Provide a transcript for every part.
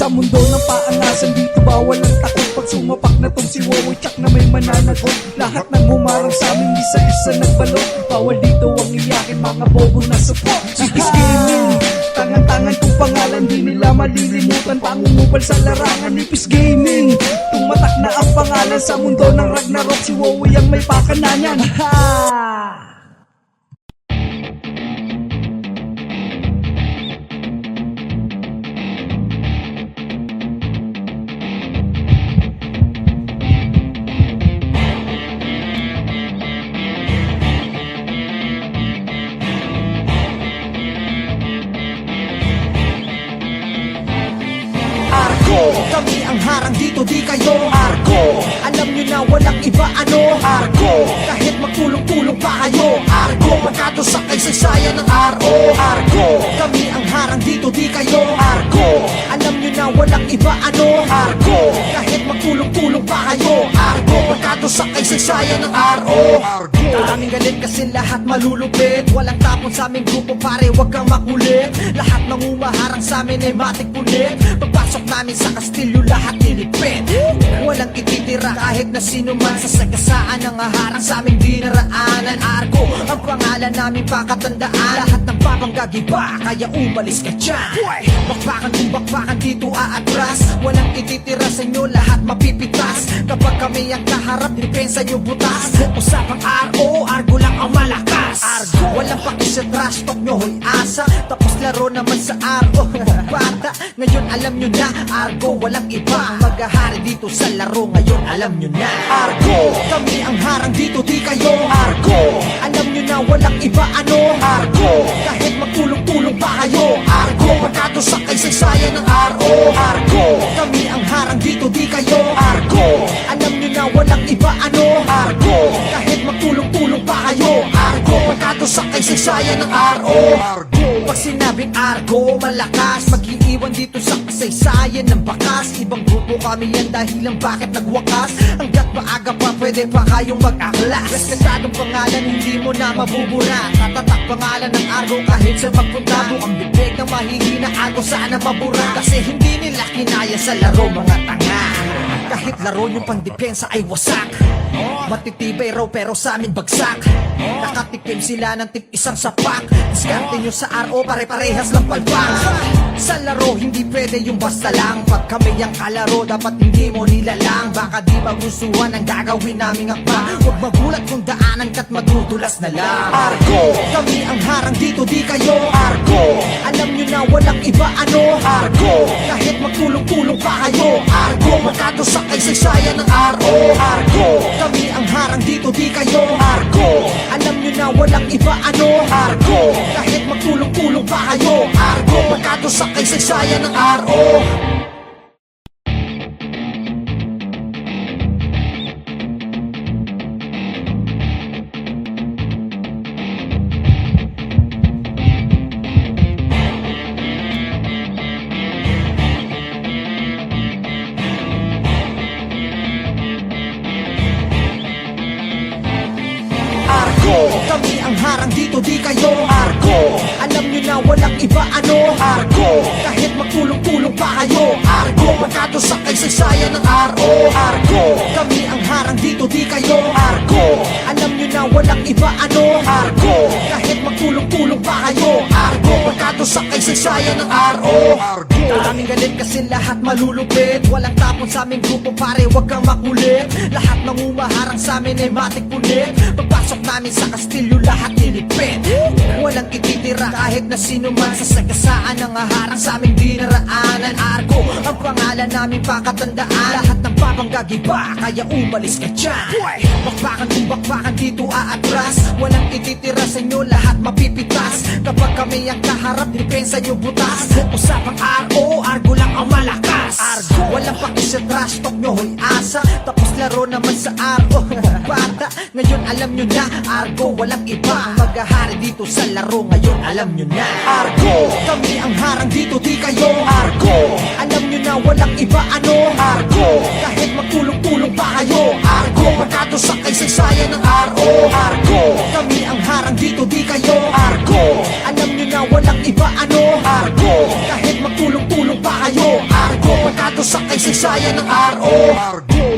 Sa mundo ng paangasan dito bawal ang takot. Pag sumapak na tong si Wowie tsak na may mananagot. Lahat ng humarang sa amin isa-isa nagbalot. Bawal dito ang iyakin mga bobo na support. Nipis Gaming, tangan-tangan kong pangalan, di nila malilimutan. Pangungupal sa larangan, Nipis Gaming. Tumatak na ang pangalan sa mundo ng Ragnarok. Si Wowie ang may pakananan. Ha! Kami ang harang dito, di kayo Argo. Alam nyo na walang iba ano Argo. Kahit magtulong-tulong pa kayo Argo. Pagkato sa kaysaysayan ng RO Argo. Kami ang harang dito, di kayo Argo. Alam nyo na walang iba ano Argo. Kahit magtulong-tulong pa kayo Argo. Pagkato sa kaysaysayan ng RO Argo. Daming galit kasi lahat malulupit. Walang tapon sa aming grupo pare, wag kang makulit. Lahat ng umaharang sa amin ay matik pulit. Pagpasok namin sa kastilyo lahat nilipit. Walang ititira kahit na sino man. Sa sagasaan ng haharang sa aming dinaraanan. Argo ang pangalan namin pakatandaan. Lahat ng papanggagiba kaya umalis ka dyan. Bakbakan kung bakbakan dito aatras. Walang ititira sa inyo lahat mapipitas. Kapag kami ang kaharap depensa nyo butas. Usapang RO, Argo lang ang malakas. Argo, walang pakis sa trash talk nyo hoy asa. Tapos laro naman sa RO. Bata, ngayon alam nyo na Argo, walang iba ang maghahari dito sa laro. Ngayon alam nyo na Argo, kami ang harang dito, di kayo Argo. Alam nyo na walang iba ano Argo. Kahit magtulong-tulong pa kayo Argo. Pagkato sa kaysaysayan ng RO Argo. Kami ang harang dito, di kayo Argo. Alam nyo na walang iba ano Argo. Kahit magtulong-tulong pa kayo Argo. Pagkato sa kaysaysayan ng RO Argo. Pag sinabing Argo, malakas mag-iiwan dito sa kasaysayan ng bakas. Ibang grupo kami yan dahilan bakit nagwakas. Hanggat maaga pa pwede pa kayong mag-aklas. Respetadong pangalan hindi mo na mabubura. Tatatak pangalan ng Argo kahit sa magpunta. Ang bibig ng mahihina Argo sana mabura. Kasi hindi nila kinaya sa laro mga tanga. Kahit laro yung pangdepensa ay wasak. Matitibay raw pero sa amin bagsak. Nakatikim sila ng tip isang sapak. Diskarte nyo sa RO pare-parehas ng palpang. Sa laro hindi pwede yung basta lang. Pag kami ang kalaro dapat hindi mo nilalang. Baka di magustuhan ang gagawin naming akba. Huwag magulat kung daanan ka't madudulas na lang. Argo, kami ang harang dito, di kayo Argo. Alam nyo na walang iba ano Argo. Kahit magtulong-tulong pa kayo Argo. Magkato sa kaysaysayan ng RO Argo. Kami ang harang dito, di kayo Argo. Alam nyo na walang iba ano Argo. Kahit magtulong-tulong pa kayo Argo. Magkato sa kaysaysayan ng RO. Kami ang harang dito, di kayo Argo. Alam nyo na walang iba ano Argo. Kahit magtulong-tulong pa kayo Argo. Pagkato sa kaysaysayan ng RO Argo. Kami ang harang dito, di kayo Argo. Alam nyo na walang iba ano Argo. Kahit magtulong-tulong pa kayo Argo. Pagkato sa kaysaysayan ng RO Argo. Daming galit kasi lahat malulupit. Walang tapon sa aming grupo pare, wag kang makulit. Lahat ng umaharang sa amin ay matik pulit. Pagpasok namin sa kastilyo lahat nilipit. Walang ititira kahit na sino man. Sa sagasaan ng haharang sa aming dinaraanan. Argo ang pangalan namin pakatandaan. Lahat ng papanggagiba kaya umalis ka dyan. Bakbakan kung bakbakan dito aatras. Walang ititira sa inyo lahat mapipitas. Kapag kami ang kaharap depensa nyo butas. Usapang RO, Argo lang ang malakas. Argo, walang pakis sa trash talk nyo hoy asa. Tapos laro naman sa RO. Bata, ngayon alam nyo na Argo, walang iba ang maghahari dito sa laro. Ngayon alam nyo na Argo, kami ang harang dito, di kayo Argo. Alam nyo na walang iba ano Argo. Kahit magtulong-tulong pa kayo Argo. Pagkato sa kaysaysayan ng RO Argo. Kami ang harang dito, di kayo Argo. Alam nyo na walang iba ano Argo. Kahit magtulong-tulong pa kayo Argo. kasaysayan ng RO.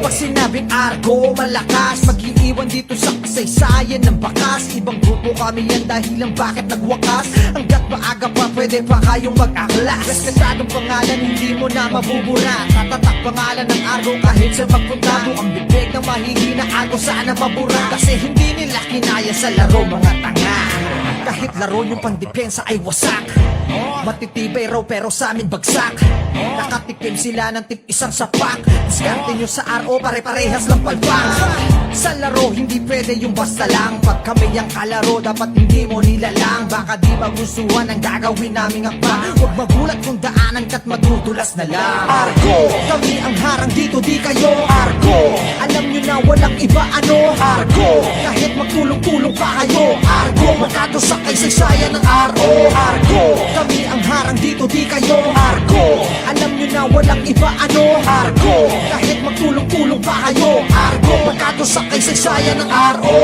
Pag sinabing Argo, malakas mag-iiwan dito sa kasaysayan ng bakas. Ibang grupo kami yan dahilan bakit nagwakas. Hanggat maaga pa pwede pa kayong mag-aklas. Respetadong pangalan hindi mo na mabubura. Tatatak pangalan ng Argo kahit sa magpunta. Ang bibig ng mahihina Argo sana mabura. Kasi hindi nila kinaya sa laro mga tanga. Kahit laro yung pangdepensa ay wasak. Matitibay raw pero sa amin bagsak. Nakatikim sila ng tip isang sapak. Diskarte nyo sa RO pare-parehas lang palpak. Sa laro hindi pwede yung basta lang. Pag kami ang kalaro dapat hindi mo nilalang. Baka di magustuhan ang gagawin naming akba. Huwag magulat kung daanan ka't madudulas na lang. Argo, kami ang harang dito di kayo. Argo, alam nyo na walang iba ano. Argo, kahit magtulong-tulong pa kayo. Argo, magkado sa kasaysayan ng RO. Argo, kami ang harang dito di kayo. Argo, alam nyo na walang iba ano. Argo, kahit magtulong-tulong pa kayo. Argo, magkado sa kasaysayan ng RO.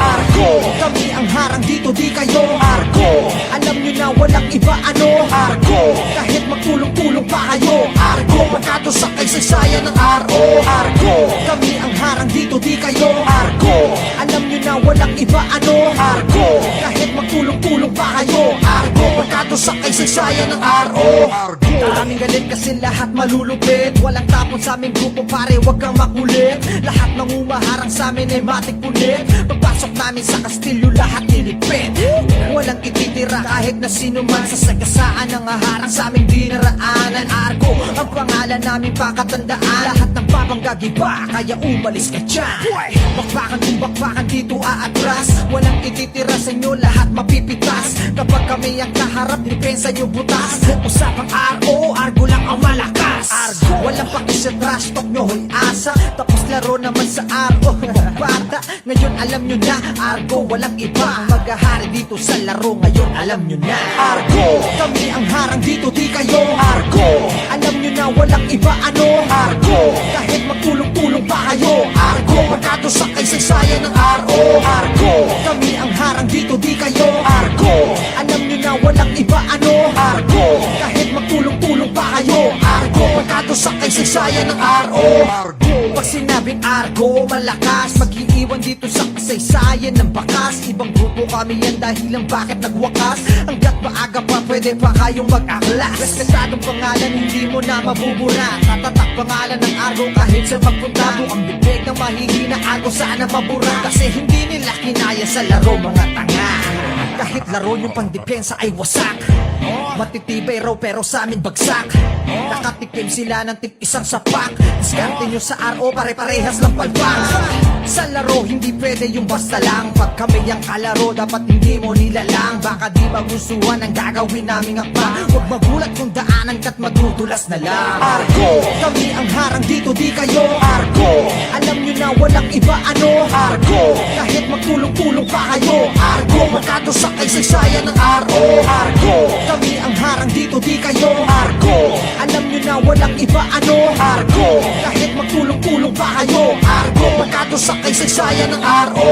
Argo, kami ang harang dito di kayo. Argo, alam nyo na walang iba ano. Argo, kahit magtulong-tulong pa kayo. Argo, magkado sa kasaysayan ng RO. Argo, kami ang harang dito di kayo. Argo, alam nyo na walang iba ano. Argo, kahit magtulong-tulong pa kayo. Argo, magkado sa kasaysayan ng RO. Maraming galit kasi lahat malulupit. Walang tapon sa aming grupo pare, wag kang makulit. Lahat ng umaharang sa amin ay matik punit. Pagpasok namin sa kastilyo lahat nilipit. Walang ititira kahit na sino man. Sa sagasaan ng haharang sa aming dinaraanan. Argo, ang pangalan namin pakatandaan. Lahat ng papanggagiba, kaya umalis ka dyan. Bakbakan kung bakbakan dito aatras. Walang ititira sa inyo, lahat mapipitas. Kapag kami ang kaharap, depensa nyo butas. Usapang RO, Argo lang ang malakas. Argo, walang paki sa trash talk nyo, hoy asa. Tapos laro naman sa RO, bata. Ngayon alam nyo na, Argo walang iba. Maghahari dito sa laro, ngayon alam nyo na. Argo, kami ang harang dito di kayo. Argo, alam nyo na walang iba ano. Argo, kahit magtulong-tulong pa kayo. Argo, magkado sa kasaysayan ng RO. Argo, kami ang harang dito di kayo. Argo, alam nyo na walang iba ano. Argo, kahit magtulong-tulong pa kayo. Argo, magkado sa kasaysayan ng RO. Pag sinabing Argo, malakas mag-iiwan dito sa kasaysayan ng bakas. Ibang grupo kami yan dahilan bakit nagwakas. Hanggat maaga pa pwede pa kayong mag-aklas. Respetadong pangalan hindi mo na mabubura. Tatatak pangalan ng Argo kahit sa magpunta. Ang bibig ng mahihina Argo sana mabura. Kasi hindi nila kinaya sa laro mga tanga. Kahit laro yung pangdepensa ay wasak. Matitibay raw pero sa amin bagsak. Nakatikim sila ng tip isang sapak. Diskarte nyo sa RO pare-parehas lang palpak. Sa laro hindi pwede yung basta lang. Pag kami ang kalaro dapat hindi mo nilalang. Baka di magustuhan ang gagawin naming akba. Huwag magulat kung daanan ka't madudulas na lang. Argo, kami ang harang dito di kayo. Argo, alam nyo na walang iba ano. Argo, kahit magtulong-tulong pa kayo. Argo, magkado sa kasaysayan ng RO. Argo, kami ang harang dito di kayo. Argo, alam nyo na walang iba ano. Argo, kahit magtulong-tulong pa kayo. Argo, magkado sa kasaysayan ng RO.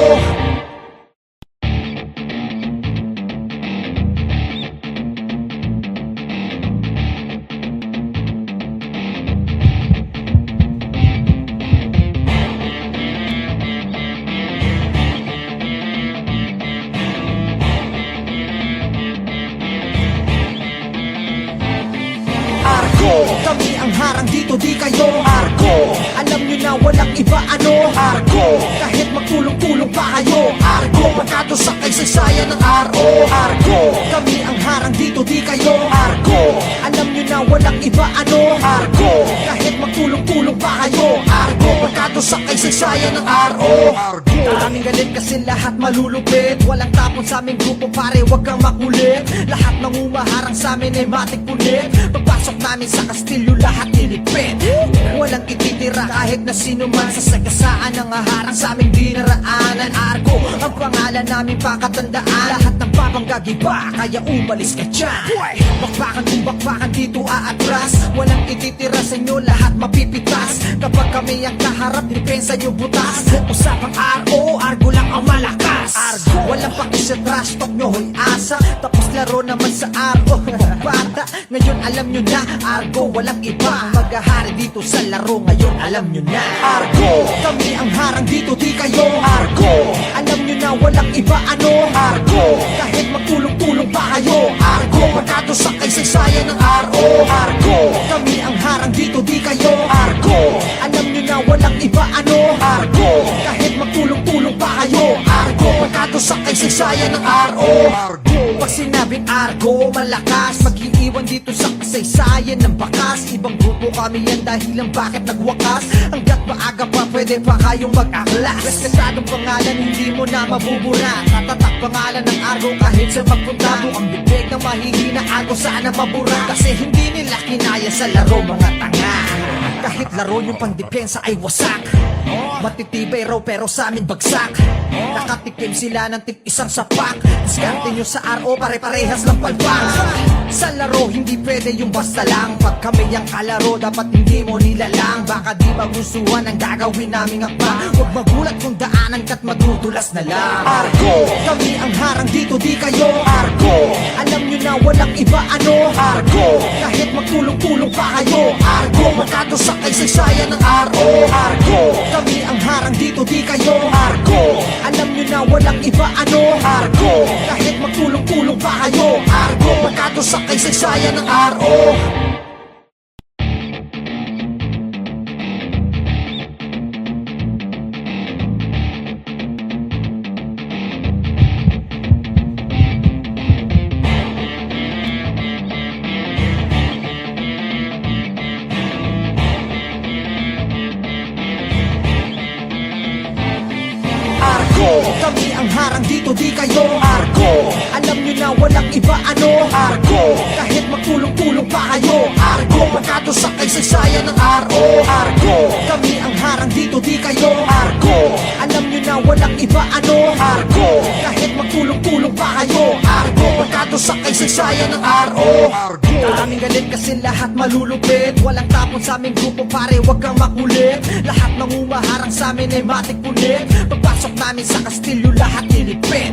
Argo, kami ang harang dito di kayo. Argo, alam nyo na walang iba ano. Argo, kahit magtulong-tulong pa kayo. Argo, magkado sa kasaysayan ng RO. Argo, kami ang harang dito di kayo. Argo, alam nyo na walang iba ano. Argo, kahit magtulong-tulong pa kayo. Argo, magkado sa kaysaysayan ng RO. Daming galit kasi lahat malulupit. Walang tapon sa aming grupo pare, wag kang makulit. Lahat ng umaharang sa amin ay matik pulit. Pagpasok namin sa kastilyo lahat nilipit. Walang ititira kahit na sino man. Sa sagasaan ng haharang sa aming dinaraanan. Argo ang pangalan namin pakatandaan. Lahat ng papanggagiba kaya umalis ka dyan. Bakbakan kung bakbakan dito aatras. Walang ititira sa inyo lahat mapipitas. Kapag kami ang kaharap depensa nyo butas. Usapang RO, Argo lang ang malakas. Argo, walang pakis sa trash talk nyo hoy asa. Tapos laro naman sa RO. Bata, ngayon alam nyo na. Argo, walang iba ang maghahari dito sa laro. Ngayon alam nyo na. Argo, kami ang harang dito di kayo. Argo, alam nyo na walang iba ano. Argo, kahit magtulong-tulong pa kayo. Argo, pagkato sa kaysaysayan ng RO. Argo, kami ang harang dito di kayo. Argo, alam nyo na walang iba ano. Argo, kahit magtulong-tulong pa kayo. Argo, pagkato sa kaysaysayan ng RO. Pag sinabing Argo, malakas mag-iiwan dito sa kasaysayan ng bakas. Ibang grupo kami yan dahilan bakit nagwakas. Hanggat maaga pa pwede pa kayong mag-aklas. Respetadong pangalan hindi mo na mabubura. Tatatak pangalan ng Argo kahit sa magpunta mo. Ang bibig ng mahihina Argo sana mabura. Kasi hindi nila kinaya sa laro mga tanga. Kahit laro yung pangdepensa ay wasak. Matitibay raw pero sa amin bagsak. Nakatikim sila ng tip isang sapak. Diskarte nyo sa RO pare-parehas ng palpang. Sa laro hindi pwede yung basta lang. Pag kami ang kalaro dapat hindi mo nilalang. Baka di magustuhan ang gagawin naming akba. Huwag magulat kung daanan ka't madudulas na lang. Argo, kami ang harang dito di kayo. Argo, alam nyo na walang iba ano. Argo, kahit magtulong-tulong pa kayo. Argo, magkato sa kaysaysayan ng RO. Argo, kami ang harang dito di kayo. Argo, alam nyo na walang iba ano. Argo, kahit magtulong-tulong pa kayo. Argo, magkato sa kaysaysayan ng RO. Argo, kami ang harang dito di kayo. Argo, alam nyo na walang iba ano. Argo, kahit magtulong-tulong pa kayo. Argo, magkato sa kaysaysayan ng RO. Argo, kami ang harang dito di kayo. Argo, alam nyo na walang iba ano. Argo, kahit magtulong-tulong pa kayo. Argo, magkato sa kaysaysayan ng RO. Daming galit kasi lahat malulupit. Walang tapon sa aming grupo pare, wag kang makulit. Lahat ng umaharang sa amin ay matik pulit. Pagpasok namin sa kastilyo lahat nilipit.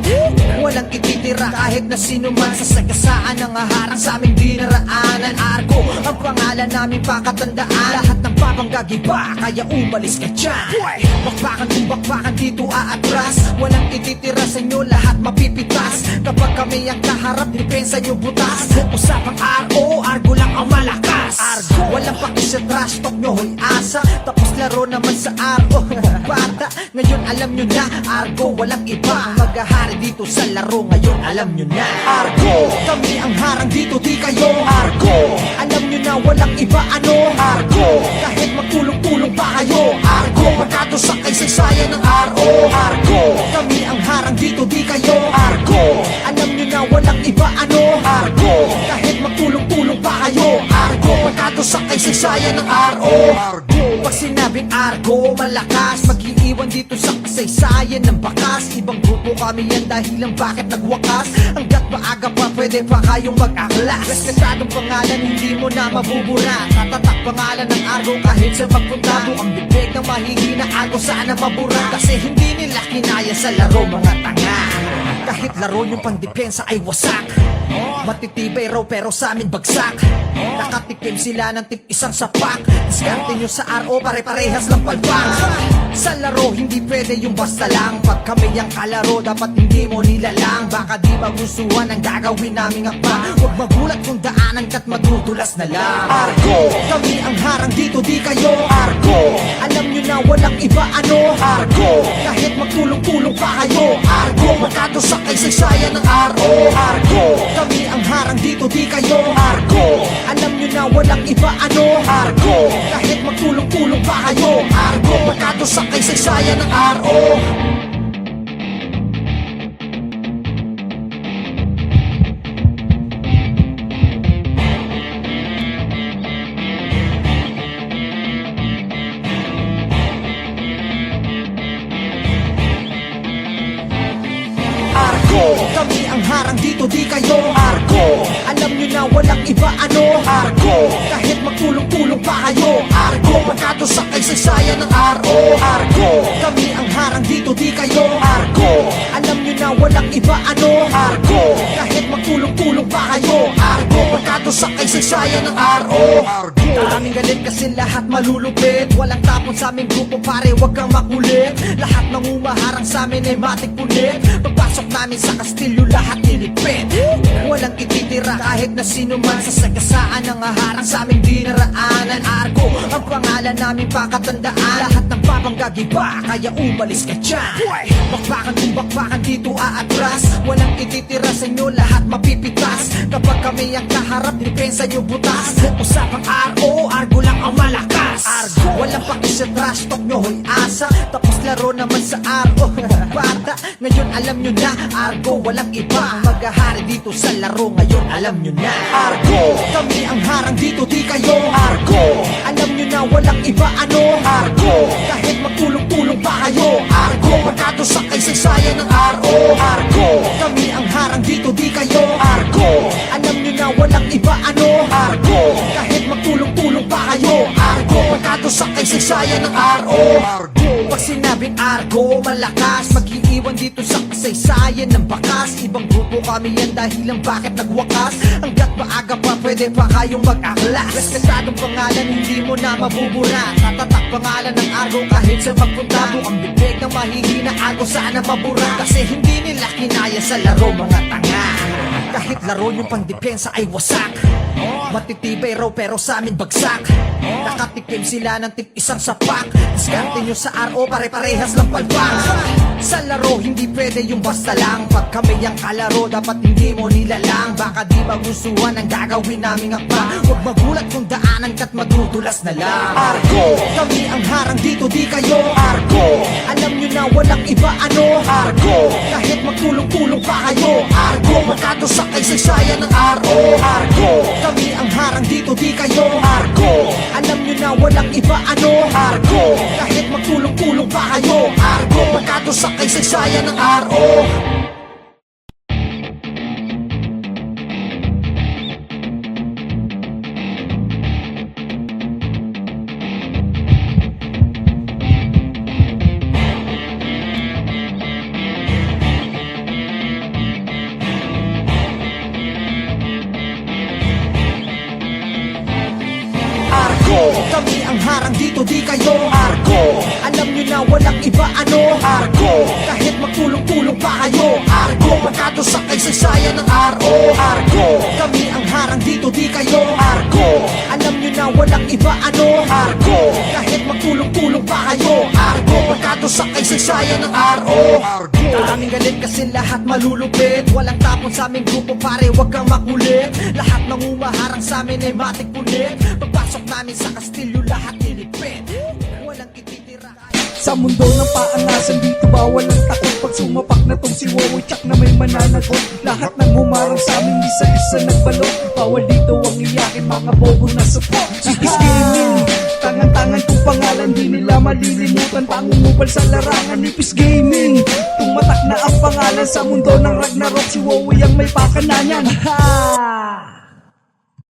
Walang ititira kahit na sino man. Sa sagasaan ng haharang sa aming dinaraanan. Argo ang pangalan namin pakatandaan. Lahat ng papanggagiba kaya umalis ka dyan. Bakbakan kung bakbakan dito aatras. Walang ititira sa inyo lahat mapipitas. Kapag kami ang kaharap depensa nyo butas. Usapang RO, Argo lang ang malakas. Argo, walang pakis sa trash talk nyo hoy asa. Tapos laro naman sa RO. Bata, ngayon alam nyo na. Argo, walang iba ang maghahari dito sa laro. Ngayon alam nyo na. Argo, kami ang harang dito di kayo. Argo, alam nyo na walang iba ano. Argo, kahit magtulong-tulong pa kayo. Argo, magkato sa kaysaysayan ng RO. Argo, kami ang harang dito di kayo. Argo, alam nyo na walang iba ano. Argo, kahit magtulong-tulong pa kayo. Argo, magkato sa kaysaysayan ng RO. Pag sinabing Argo, malakas mag-iiwan dito sa kasaysayan ng bakas. Ibang grupo kami yan dahilan bakit nagwakas. Hanggat maaga pa pwede pa kayong mag-aklas. Respetadong pangalan hindi mo na mabubura. Tatatak pangalan ng Argo kahit sa magpunta mo. Ang bibig ng mahihina Argo sana mabura. Kasi hindi nila kinaya sa laro mga tanga. Kahit laro yung pangdepensa ay wasak. Matitibay raw pero sa amin bagsak. Nakatikim sila ng tip isang sapak. Diskarte nyo sa RO pare-parehas lang palpang. Sa laro hindi pwede yung basta lang. Pag kami ang kalaro dapat hindi mo nilalang. Baka di magustuhan ang gagawin naming akba. Huwag magulat kung daanan ka't madudulas na lang. Argo, kami ang harang dito di kayo. Argo, alam nyo na walang iba ano. Argo, kahit magtulong-tulong pa kayo. Argo, magkato sa kaysaysayan ng RO. Argo, kami ang harang dito di kayo. Argo, alam nyo na walang iba ano. Argo, kahit magtulong-tulong pa pa kayo. Argo, barkado sa kaysaysayan ng RO. Argo, kami ang harang dito, di kayo. Argo, alam nyo na walang iba ano. Argo, kahit magtulong-tulong pa kayo. Argo, barkado sa kaysaysayan ng RO. Argo, kami ang harang dito, di kayo. Argo, alam nyo na walang iba ano. Argo, kahit magtulong-tulong pa kayo. Argo, barkado sa kaysaysayan ng RO. Maraming galit kasi lahat malulupit. Walang tapon sa aming grupo pare, wag kang makulit. Lahat ng umaharang sa amin ay matik punit. Pagpasok namin sa kastilyo lahat nilipit. Walang ititira kahit na sino man. Sa sagasaan ng haharang sa aming dinaraanan. Argo, ang pangalan namin pakatandaan. Lahat ng papanggagiba, kaya umalis ka dyan. Bakbakan kung bakbakan dito aatras. Walang ititira sa inyo, lahat mapipitas. Kapag kami ang kaharap, depensa nyo butas. Usapang RO, Argo lang ang malakas. Argo, walang paki sa trash talk nyo, hoy asa. Tapos laro naman sa RO. Bata, ngayon alam nyo na. Argo, walang iba ang maghahari dito sa laro. Ngayon alam nyo na. Argo, kami ang harang dito, di kayo. Argo, alam nyo na walang iba ano. Argo, kahit magtulong-tulong pa kayo. Argo, barkado sa kaysaysayan ng RO. Argo, kami ang harang dito, di kayo. Argo, alam nyo na walang iba ano. Argo, kahit magtulong-tulong pa kayo. Argo, barkado sa kaysaysayan ng RO. Pag sinabing Argo, malakas, mag-iiwan dito sa kasaysayan ng bakas. Ibang grupo kami yan dahil lang bakit nagwakas. Hanggat maaga pa pwede pa kayong mag-aklas. Respetadong pangalan hindi mo na mabubura. Tatatak pangalan ng Argo kahit sa magpunta. Bukang bibig ng mahihina Argo sana mabura. Kasi hindi nila kinaya sa laro mga tanga. Kahit laro yung pangdepensa ay wasak. Matitibay raw pero sa amin bagsak. Nakatikim sila ng tip isang sapak. Diskarte nyo sa RO pare-parehas lang palpak. Sa laro hindi pwede yung basta lang. Pag kami ang kalaro dapat hindi mo nilalang. Baka di magustuhan ang gagawin naming akba. Huwag magulat kung daanan ka't madudulas na lang. Argo, kami ang harang dito, di kayo. Argo, alam nyo na walang iba ano. Argo, kahit magtulong-tulong pa kayo. Argo, barkado sa kaysaysayan ng RO. Argo, kami ang harang dito, di kayo. Argo, alam nyo na walang iba ano. Argo, kahit magtulong-tulong pa kayo. Argo, barkado sa kaysaysayan ng RO. Argo, kami ang harang dito, di kayo. Argo, alam nyo na walang iba ano. Argo, kahit magtulong-tulong pa kayo. Argo, barkado sa kaysaysayan ng RO. Argo, kami ang harang dito, di kayo. Argo, alam nyo na walang iba ano. Argo, kahit magtulong-tulong pa kayo. Argo, barkado sa kaysaysayan ng RO. Maraming galit kasi lahat malulupit. Walang tapon sa aming grupo pare, wag kang makulit. Lahat ng umaharang sa amin ay matik punit. Pagpasok namin sa kastilyo lahat nilipit. Walang ititira. Sa mundo ng paangasan dito bawal ang takot. Pag sumapak na tong si Wowoy Tsak na may mananagot. Lahat ng humarang sa amin isa-isa nagbalot. Bawal dito ang iyakin mga bobo na support. Ipis Gaming, tangan-tangan kong pangalan, di nila malilimutan. Pangungupal sa larangan, Ipis Gaming. Tumatak na ang pangalan sa mundo ng Ragnarok. Si Wowoy ang may pakananan. Ha!